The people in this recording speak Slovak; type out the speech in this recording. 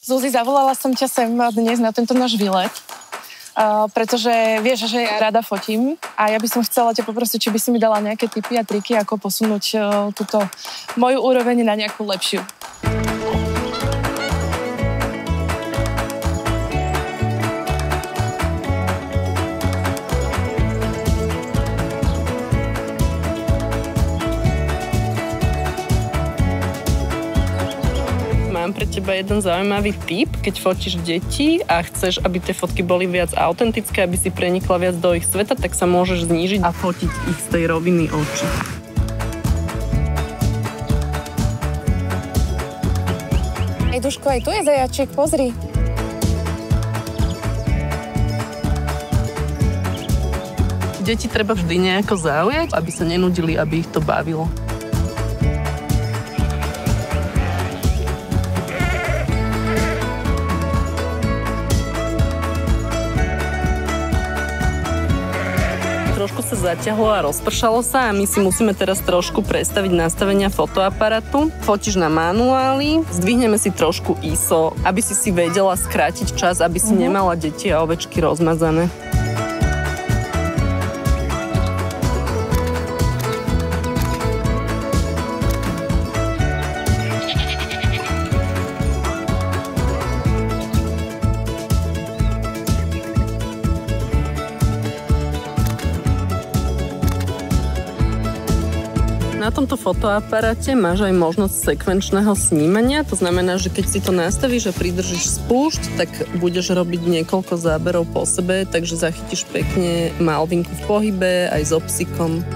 Zuzi, zavolala som ťa sem dnes na tento náš výlet, pretože vieš, že ja rada fotím a ja by som chcela ťa poprosiť, či by si mi dala nejaké tipy a triky, ako posunúť túto moju úroveň na nejakú lepšiu. Mám pre teba jeden zaujímavý tip, keď fotíš deti a chceš, aby tie fotky boli viac autentické, aby si prenikla viac do ich sveta, tak sa môžeš znížiť a fotiť ich z tej roviny očí. Ej, Duško, aj tu je zajačik, pozri. Deti treba vždy nejako zaujať, aby sa nenudili, aby ich to bavilo. Trošku sa zaťahlo a rozpršalo sa a my si musíme teraz trošku prestaviť nastavenia fotoaparátu. Fotíš na manuáli, zdvihneme si trošku ISO, aby si vedela skrátiť čas, aby si nemala deti a ovečky rozmazané. Na tomto fotoaparáte máš aj možnosť sekvenčného snímania, to znamená, že keď si to nastavíš a pridržíš spúšť, tak budeš robiť niekoľko záberov po sebe, takže zachytíš pekne malvinku v pohybe aj s obsikom.